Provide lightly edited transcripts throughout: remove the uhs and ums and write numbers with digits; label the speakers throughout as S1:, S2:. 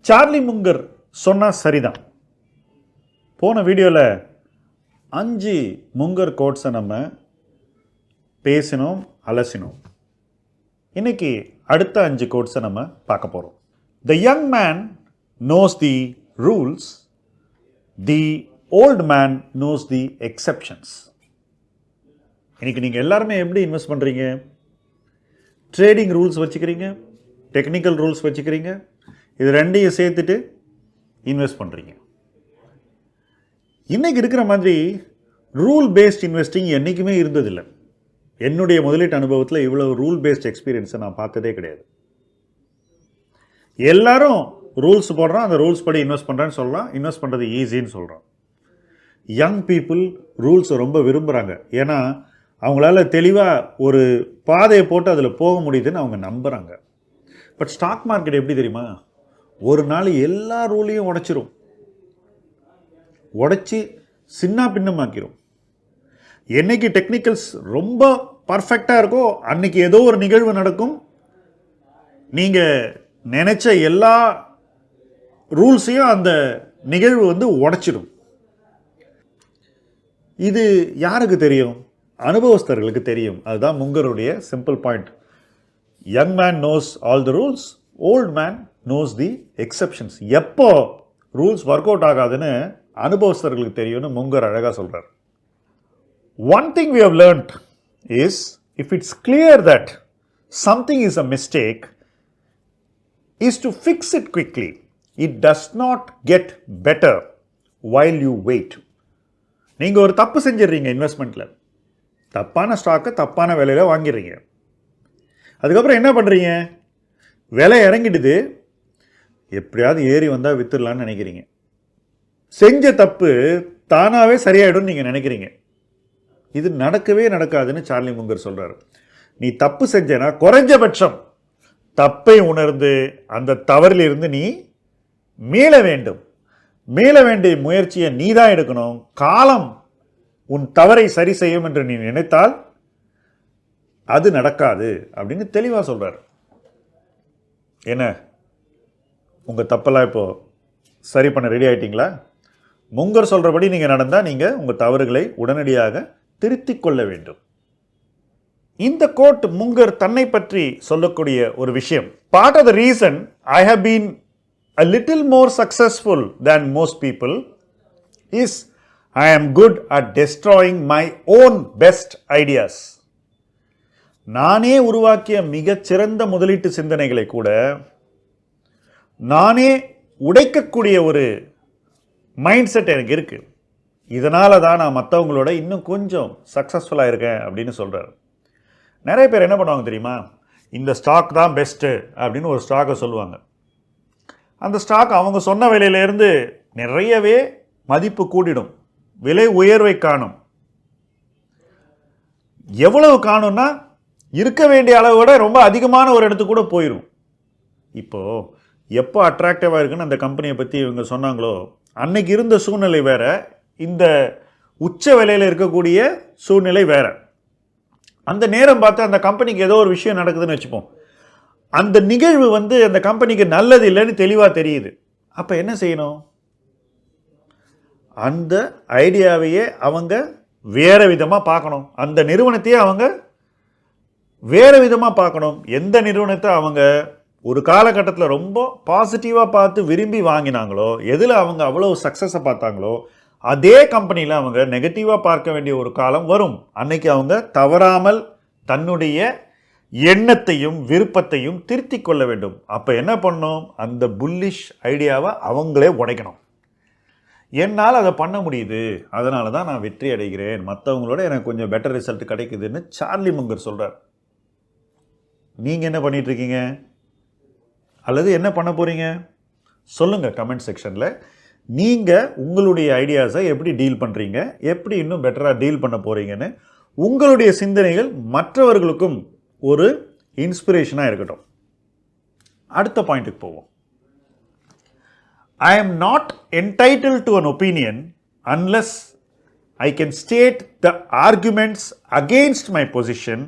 S1: Charlie Munger சொன்னால் சரிதான். போன வீடியோவில் 5 முங்கர் கோட்ஸை நம்ம பேசினோம், அலசினோம். இன்னைக்கு அடுத்த 5 கோட்ஸை நம்ம பார்க்க போகிறோம். The young man knows the rules, the old man knows the exceptions. இன்னைக்கு நீங்கள் எல்லாருமே எப்படி இன்வெஸ்ட் பண்ணுறீங்க? ட்ரேடிங் ரூல்ஸ் வச்சுக்கிறீங்க, டெக்னிக்கல் ரூல்ஸ் வச்சுக்கிறீங்க, இது ரெண்டையும் சேர்த்துட்டு இன்வெஸ்ட் பண்ணுறீங்க. இன்றைக்கி இருக்கிற மாதிரி ரூல் பேஸ்ட் இன்வெஸ்டிங் என்றைக்குமே இருந்ததில்லை. என்னுடைய முதலீட்டு அனுபவத்தில் இவ்வளோ ரூல் பேஸ்ட் எக்ஸ்பீரியன்ஸை நான் பார்த்ததே கிடையாது. எல்லாரும் ரூல்ஸ் போடுறான், அந்த ரூல்ஸ் படி இன்வெஸ்ட் பண்ணுறான்னு சொல்லலாம், இன்வெஸ்ட் பண்ணுறது ஈஸின்னு சொல்கிறான். யங் பீப்புள் ரூல்ஸை ரொம்ப விரும்புகிறாங்க. ஏன்னா அவங்களால தெளிவாக ஒரு பாதையை போட்டு அதில் போக முடியுதுன்னு அவங்க நம்புகிறாங்க. பட் ஸ்டாக் மார்க்கெட் எப்படி தெரியுமா? ஒரு நாள் எல்லா ரூலையும் உடைச்சி சின்ன பின்னமாக்கிரும். என்னைக்கு டெக்னிக்கல்ஸ் ரொம்ப பர்ஃபெக்டாக இருக்கோ அன்னைக்கு ஏதோ ஒரு நிகழ்வு நடக்கும். நீங்கள் நினைச்ச எல்லா ரூல்ஸையும் அந்த நிகழ்வு உடைச்சிடும். இது யாருக்கு தெரியும்? அனுபவஸ்தர்களுக்கு தெரியும். அதுதான் முங்கருடைய simple point. Young man knows all the rules, old man knows the exceptions. எப்போ ரூல்ஸ் ஒர்க் அவுட் ஆகாதுன்னு அனுபவஸ்தர்களுக்கு தெரியும்னு முங்கர் அழகாக சொல்கிறார். One thing we have learned is, if it's clear that something is a mistake, is to fix it quickly. It does not get better while you wait. நீங்கள் ஒரு தப்பு செஞ்சிடுறீங்க இன்வெஸ்ட்மெண்ட்டில், தப்பான ஸ்டாக்கை தப்பான விலையில் வாங்கிடுறீங்க. அதுக்கப்புறம் என்ன பண்ணுறீங்க? விலை இறங்கிடுது, எப்படியாவது ஏறி வந்தால் வித்துடலான்னு நினைக்கிறீங்க. செஞ்ச தப்பு தானாகவே சரியாயிடும்னு நீங்கள் நினைக்கிறீங்க. இது நடக்கவே நடக்காதுன்னு சார்லி முங்கர் சொல்கிறார். நீ தப்பு செஞ்சேன்னா குறைஞ்சபட்சம் தப்பை உணர்ந்து அந்த தவறிலிருந்து நீ மீள வேண்டும். மீள வேண்டிய முயற்சியை நீ தான் எடுக்கணும். காலம் உன் தவறை சரி செய்யும் என்று நீ நினைத்தால் அது நடக்காது அப்படின்னு தெளிவாக சொல்கிறார். என்ன, உங்கள் தப்பெல்லாம் இப்போது சரி பண்ண ரெடி ஆகிட்டீங்களா? முங்கர் சொல்கிறபடி நீங்கள் நடந்தால் நீங்கள் உங்கள் தவறுகளை உடனடியாக திருத்திக் கொள்ள வேண்டும். இந்த கோட் முங்கர் தன்னை பற்றி சொல்லக்கூடிய ஒரு விஷயம். Part of the reason I have been a little more successful than most people is I am good at destroying my own best ideas. நானே உருவாக்கிய மிகச்சிறந்த முதலீட்டு சிந்தனைகளை கூட நானே உடைக்கக்கூடிய ஒரு மைண்ட் செட் எனக்கு இருக்கு. இதனால தான் நான் மற்றவங்களோட இன்னும் கொஞ்சம் சக்ஸஸ்ஃபுல்லாக இருக்கேன் அப்படின்னு சொல்கிறார். நிறைய பேர் என்ன பண்ணுவாங்க தெரியுமா? இந்த ஸ்டாக் தான் பெஸ்ட்டு அப்படின்னு ஒரு ஸ்டாக்கை சொல்லுவாங்க. அந்த ஸ்டாக் அவங்க சொன்ன விலையிலேருந்து நிறையவே மதிப்பு கூட்டிடும், விலை உயர்வை காணும். எவ்வளவு காணும்னா இருக்க வேண்டிய அளவை விட ரொம்ப அதிகமான ஒரு இடத்துக்கு கூட போயிடும். இப்போது எப்போ அட்ராக்டிவாக இருக்குன்னு அந்த கம்பெனியை பற்றி இவங்க சொன்னாங்களோ அன்னைக்கு இருந்த சூழ்நிலை வேற, இந்த உச்ச விலையில் இருக்கக்கூடிய சூழ்நிலை வேற. அந்த நேரம் பார்த்து அந்த கம்பெனிக்கு ஏதோ ஒரு விஷயம் நடக்குதுன்னு வச்சுப்போம். அந்த நிகழ்வு அந்த கம்பெனிக்கு நல்லது இல்லைன்னு தெளிவாக தெரியுது. அப்போ என்ன செய்யணும்? அந்த ஐடியாவையே அவங்க வேறு விதமாக பார்க்கணும். அந்த நிறுவனத்தையே அவங்க வேறு விதமாக பார்க்கணும். எந்த நிறுவனத்தை அவங்க ஒரு காலகட்டத்தில் ரொம்ப பாசிட்டிவாக பார்த்து விரும்பி வாங்கினாங்களோ, எதில் அவங்க அவ்வளோ சக்ஸஸை பார்த்தாங்களோ, அதே கம்பெனியில் அவங்க நெகட்டிவாக பார்க்க வேண்டிய ஒரு காலம் வரும். அன்னைக்கு அவங்க தவறாமல் தன்னுடைய எண்ணத்தையும் விருப்பத்தையும் திருத்தி கொள்ள வேண்டும். அப்போ என்ன பண்ணணும்? அந்த புல்லிஷ் ஐடியாவை அவங்களே உடைக்கணும். என்னால் அதை பண்ண முடியுது, அதனால தான் நான் வெற்றி அடைகிறேன், மற்றவங்களோட எனக்கு கொஞ்சம் பெட்டர் ரிசல்ட் கிடைக்குதுன்னு சார்லி முங்கர் சொல்கிறார். நீங்கள் என்ன பண்ணிகிட்ருக்கீங்க? அல்லது என்ன பண்ண போகிறீங்க? சொல்லுங்கள் கமெண்ட் செக்ஷனில். நீங்கள் உங்களுடைய ஐடியாஸை எப்படி டீல் பண்ணுறீங்க, எப்படி இன்னும் பெட்டராக டீல் பண்ண போகிறீங்கன்னு உங்களுடைய சிந்தனைகள் மற்றவர்களுக்கும் ஒரு இன்ஸ்பிரேஷனாக இருக்கட்டும். அடுத்த பாயிண்ட்டுக்கு போவோம். I am not entitled to an opinion unless I can state the arguments against my position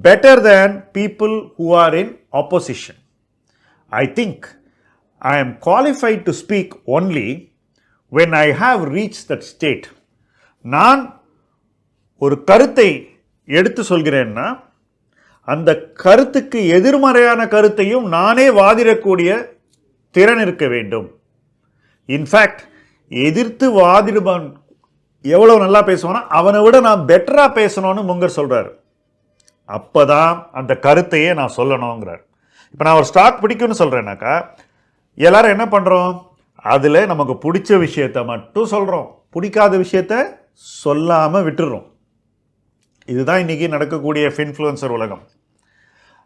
S1: better than people who are in opposition. I think I am qualified to speak only when I have reached that state. நான் ஒரு கருத்தை எடுத்து சொல்கிறேன்னா அந்த கருத்துக்கு எதிர்மறையான கருத்தையும் நானே வாதிடக்கூடிய திறன் இருக்க வேண்டும். இன்ஃபேக்ட் எதிர்த்து வாதிடுவான் எவ்வளவு நல்லா பேசுவானா அவனை விட நான் பெட்டரா பேசணும்னு முங்கர் சொல்றாரு. அப்பதான் அந்த கருத்தையே நான் சொல்லணுங்கிறார். இப்போ நான் ஒரு ஸ்டாக் பிடிக்கும்னு சொல்றேன்னாக்கா எல்லாரும் என்ன பண்றோம், அதுல நமக்கு பிடிச்ச விஷயத்த மட்டும் சொல்றோம், பிடிக்காத விஷயத்த சொல்லாம விட்டுறோம். இதுதான் இன்னைக்கு நடக்கக்கூடிய இன்ஃப்ளூயன்சர் உலகம்.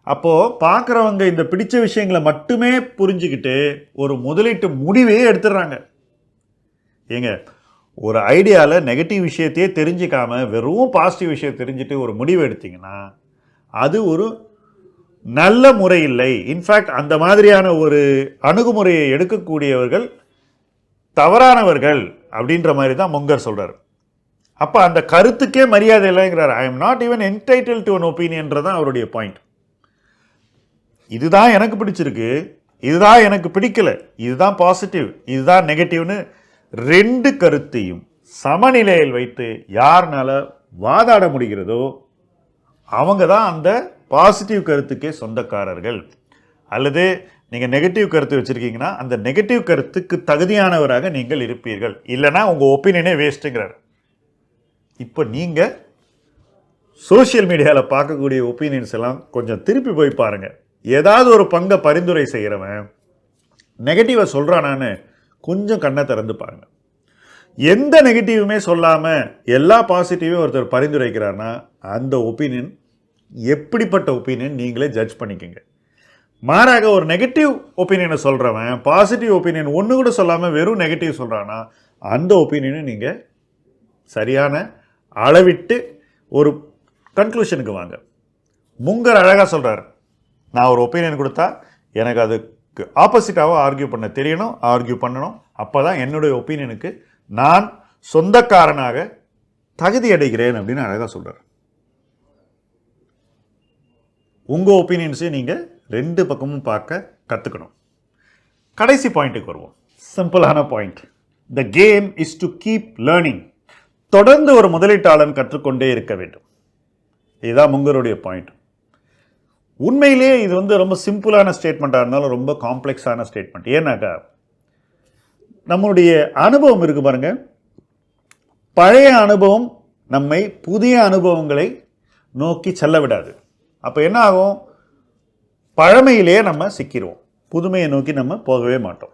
S1: அப்போ பார்க்குறவங்க இந்த பிடிச்ச விஷயங்களை மட்டுமே புரிஞ்சுக்கிட்டு ஒரு முதலீட்டு முடிவையே எடுத்துடுறாங்க. ஏங்க, ஒரு ஐடியாவில் நெகட்டிவ் விஷயத்தையே தெரிஞ்சிக்காம வெறும் பாசிட்டிவ் விஷயம் தெரிஞ்சுட்டு ஒரு முடிவு எடுத்தீங்கன்னா அது ஒரு நல்ல முறை இல்லை. இன்ஃபேக்ட் அந்த மாதிரியான ஒரு அணுகுமுறையை எடுக்கக்கூடியவர்கள் தவறானவர்கள் அப்படின்ற மாதிரி தான் முங்கர் சொல்றாரு. அப்போ அந்த கருத்துக்கே மரியாதை இல்லைங்கிறார். I am not even entitled to an ஒப்பீனியன்றதான் அவருடைய பாயிண்ட். இதுதான் எனக்கு பிடிச்சிருக்கு, இதுதான் எனக்கு பிடிக்கல, இதுதான் பாசிட்டிவ், இதுதான் நெகட்டிவ்னு ரெண்டு கருத்தையும் சமநிலையில் வைத்து யாருனால வாதாட முடிகிறதோ அவங்க தான் அந்த பாசிட்டிவ் கருத்துக்கே சொந்தக்காரர்கள். அல்லது நீங்கள் நெகட்டிவ் கருத்து வச்சுருக்கீங்கன்னா அந்த நெகட்டிவ் கருத்துக்கு தகுதியானவராக நீங்கள் இருப்பீர்கள். இல்லைனா உங்கள் ஒப்பீனியனே வேஸ்ட்டுங்கிறார். இப்போ நீங்கள் சோஷியல் மீடியாவில் பார்க்கக்கூடிய ஒப்பீனியன்ஸ் எல்லாம் கொஞ்சம் திருப்பி போய் பாருங்கள். ஏதாவது ஒரு பங்கை பரிந்துரை செய்கிறவன் நெகட்டிவை சொல்கிறானான்னு கொஞ்சம் கண்ணை திறந்து பாருங்கள். எந்த நெகட்டிவுமே சொல்லாமல் எல்லா பாசிட்டிவையும் ஒருத்தர் பரிந்துரைக்கிறார்னா அந்த ஒப்பீனியன் எப்படிப்பட்ட ஒப்பீனியன் நீங்களே ஜட்ஜ் பண்ணிக்கோங்க. மாறாக ஒரு நெகட்டிவ் ஒப்பீனியனை சொல்கிறவன் பாசிட்டிவ் ஒப்பீனியன் ஒன்று கூட சொல்லாமல் வெறும் நெகட்டிவ் சொல்கிறான்னா அந்த ஒப்பீனியனை நீங்கள் சரியான அளவிட்டு ஒரு கன்க்ளூஷனுக்கு வாங்க. முங்கர் அழகாக சொல்கிறார், நான் ஒரு ஒப்பீனியன் கொடுத்தா எனக்கு அதுக்கு ஆப்போசிட்டாகவும் ஆர்கியூ பண்ண தெரியணும், ஆர்கியூ பண்ணணும். அப்போ தான் என்னுடைய ஒப்பீனியனுக்கு நான் சொந்தக்காரனாக தகுதி அடைகிறேன் அப்படின்னு அழகாக சொல்கிறார். உங்கள் ஒப்பீனியன்ஸையும் நீங்கள் ரெண்டு பக்கமும் பார்க்க கற்றுக்கணும். கடைசி பாயிண்ட்டுக்கு வருவோம். சிம்பிளான point. The game is to keep learning. தொடர்ந்து ஒரு முதலீட்டாளன் கற்றுக்கொண்டே இருக்க வேண்டும். இதுதான் முங்கருடைய பாயிண்ட். உண்மையிலேயே இது ரொம்ப சிம்பிளான ஸ்டேட்மெண்ட்டாக இருந்தாலும் ரொம்ப காம்ப்ளெக்ஸான ஸ்டேட்மெண்ட். ஏன்னாக்கா நம்மளுடைய அனுபவம் இருக்கு பாருங்க, பழைய அனுபவம் நம்மை புதிய அனுபவங்களை நோக்கி செல்ல விடாது. அப்போ என்ன ஆகும், பழமையிலேயே நம்ம சிக்கிடுவோம், புதுமையை நோக்கி நம்ம போகவே மாட்டோம்.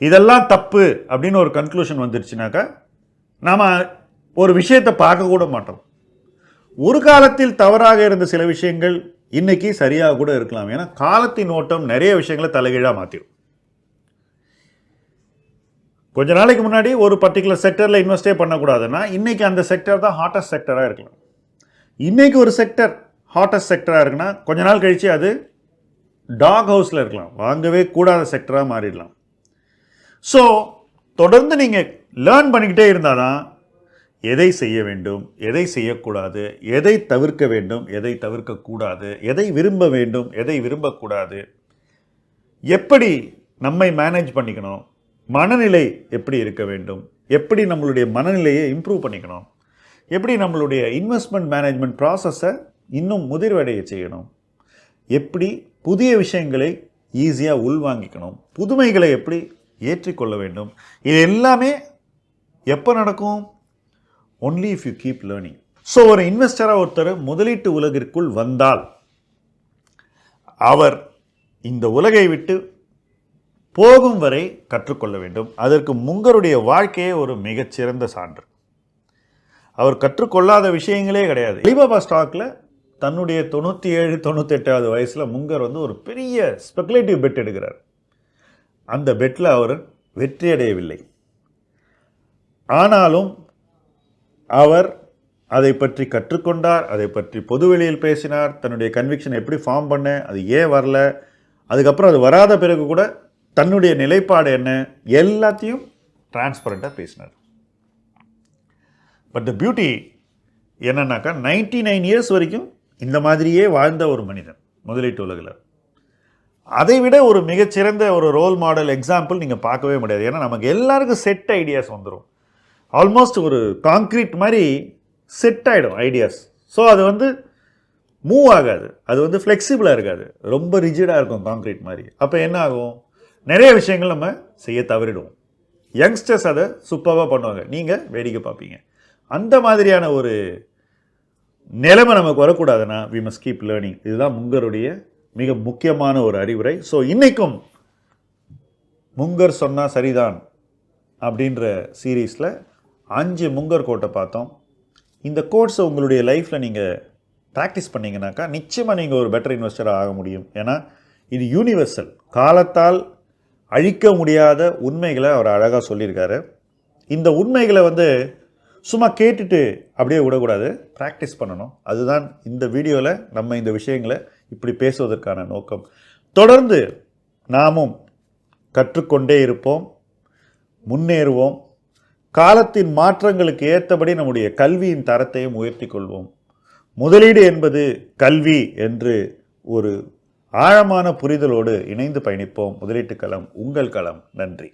S1: இதெல்லாம் தப்பு அப்படின்னு ஒரு கன்க்ளூஷன் வந்துருச்சுனாக்கா நாம் ஒரு விஷயத்தை பார்க்க கூட மாட்டோம். ஒரு காலத்தில் தவறாக இருந்த சில விஷயங்கள் இன்னைக்கு சரியாக கூட இருக்கலாம். ஏன்னா காலத்தின் ஓட்டம் நிறைய விஷயங்களை தலைகீழாக மாற்றிடும். கொஞ்ச நாளைக்கு முன்னாடி ஒரு பர்டிகுலர் செக்டரில் இன்வெஸ்டே பண்ணக்கூடாதுன்னா இன்னைக்கு அந்த செக்டர் தான் ஹாட்டஸ்ட் செக்டராக இருக்கலாம். இன்னைக்கு ஒரு செக்டர் ஹாட்டஸ்ட் செக்டராக இருக்குன்னா கொஞ்ச நாள் கழித்து அது டாக் ஹவுஸில் இருக்கலாம், வாங்கவே கூடாத செக்டராக மாறிடலாம். ஸோ தொடர்ந்து நீங்கள் லேர்ன் பண்ணிக்கிட்டே இருந்தால் தான் எதை செய்ய வேண்டும், எதை செய்யக்கூடாது, எதை தவிர்க்க வேண்டும், எதை தவிர்க்கக்கூடாது, எதை விரும்ப வேண்டும், எதை விரும்பக்கூடாது, எப்படி நம்மை மேனேஜ் பண்ணிக்கணும், மனநிலை எப்படி இருக்க வேண்டும், எப்படி நம்மளுடைய மனநிலையை இம்ப்ரூவ் பண்ணிக்கணும், எப்படி நம்மளுடைய இன்வெஸ்ட்மெண்ட் மேனேஜ்மெண்ட் ப்ராசஸை இன்னும் முதிர்வடைய செய்யணும், எப்படி புதிய விஷயங்களை ஈஸியாக உள்வாங்கிக்கணும், புதுமைகளை எப்படி ஏற்றிக்கொள்ள வேண்டும். இது எல்லாமே எப்போ நடக்கும்? Only if you keep learning. So ஒரு இன்வெஸ்டராக ஒருத்தர் முதலீட்டு உலகிற்குள் வந்தால் அவர் இந்த உலகை விட்டு போகும் வரை கற்றுக்கொள்ள வேண்டும். அதற்கு முங்கருடைய வாழ்க்கையே ஒரு மிகச்சிறந்த சான்று. அவர் கற்றுக்கொள்ளாத விஷயங்களே கிடையாது. அலிபாபா ஸ்டாக்கில் தன்னுடைய 97-98வது வயசில் முங்கர் ஒரு பெரிய ஸ்பெகுலேட்டிவ் பெட் எடுக்கிறார். அந்த பெட்டில் அவர் வெற்றியடையவில்லை. ஆனாலும் அவர் அதை பற்றி கற்றுக்கொண்டார், அதை பற்றி பொதுவெளியில் பேசினார், தன்னுடைய கன்விக்ஷன் எப்படி ஃபார்ம் பண்ண, அது ஏன் வரல, அதுக்கப்புறம் அது வராத பிறகு கூட தன்னுடைய நிலைப்பாடு என்ன, எல்லாத்தையும் டிரான்ஸ்பரண்டாக பேசினார். பட் த பியூட்டி என்னன்னாக்கா 99 இயர்ஸ் வரைக்கும் இந்த மாதிரியே வாழ்ந்த ஒரு மனிதன் முதலீட்டு உலகில். அதை விட ஒரு மிகச்சிறந்த ஒரு ரோல் மாடல் எக்ஸாம்பிள் நீங்கள் பார்க்கவே முடியாது. ஏன்னா நமக்கு எல்லாருக்கும் செட் ஐடியாஸ் வந்துடும். ஆல்மோஸ்ட் ஒரு காங்க்ரீட் மாதிரி செட் ஆகிடும் ஐடியாஸ். ஸோ அது வந்து மூவ் ஆகாது, அது வந்து ஃப்ளெக்சிபிளாக இருக்காது, ரொம்ப ரிஜிடாக இருக்கும் காங்க்ரீட் மாதிரி. அப்போ என்ன ஆகும், நிறைய விஷயங்கள் நம்ம செய்ய தவறிடுவோம். யங்ஸ்டர்ஸ் அதை சூப்பராக பண்ணுவாங்க, நீங்கள் வேடிக்கை பார்ப்பீங்க. அந்த மாதிரியான ஒரு நிலைமை நமக்கு வரக்கூடாதுன்னா வி மஸ்ட் கீப் லேர்னிங். இதுதான் முங்கருடைய மிக முக்கியமான ஒரு அறிவுரை. ஸோ இன்றைக்கும் முங்கர் சொன்னால் சரிதான் அப்படின்ற சீரீஸில் 5 முங்கர் கோட்டை பார்த்தோம். இந்த கோட்ஸை உங்களுடைய லைஃப்பில் நீங்கள் ப்ராக்டிஸ் பண்ணிங்கனாக்கா நிச்சயமாக நீங்கள் ஒரு பெட்டர் இன்வெஸ்டராக ஆக முடியும். ஏன்னா இது யூனிவர்சல், காலத்தால் அழிக்க முடியாத உண்மைகளை அவர் அழகாக சொல்லியிருக்காரு. இந்த உண்மைகளை வந்து சும்மா கேட்டுட்டு அப்படியே விடக்கூடாது, ப்ராக்டிஸ் பண்ணணும். அதுதான் இந்த வீடியோவில் நம்ம இந்த விஷயங்களை இப்படி பேசுவதற்கான நோக்கம். தொடர்ந்து நாமும் கற்றுக்கொண்டே இருப்போம், முன்னேறுவோம். காலத்தின் மாற்றங்களுக்கு ஏற்றபடி நம்முடைய கல்வியின் தரத்தையும் உயர்த்தி கொள்வோம். முதலீடு என்பது கல்வி என்று ஒரு ஆழமான புரிதலோடு இணைந்து பயணிப்போம். முதலீட்டு களம் உங்கள் களம். நன்றி.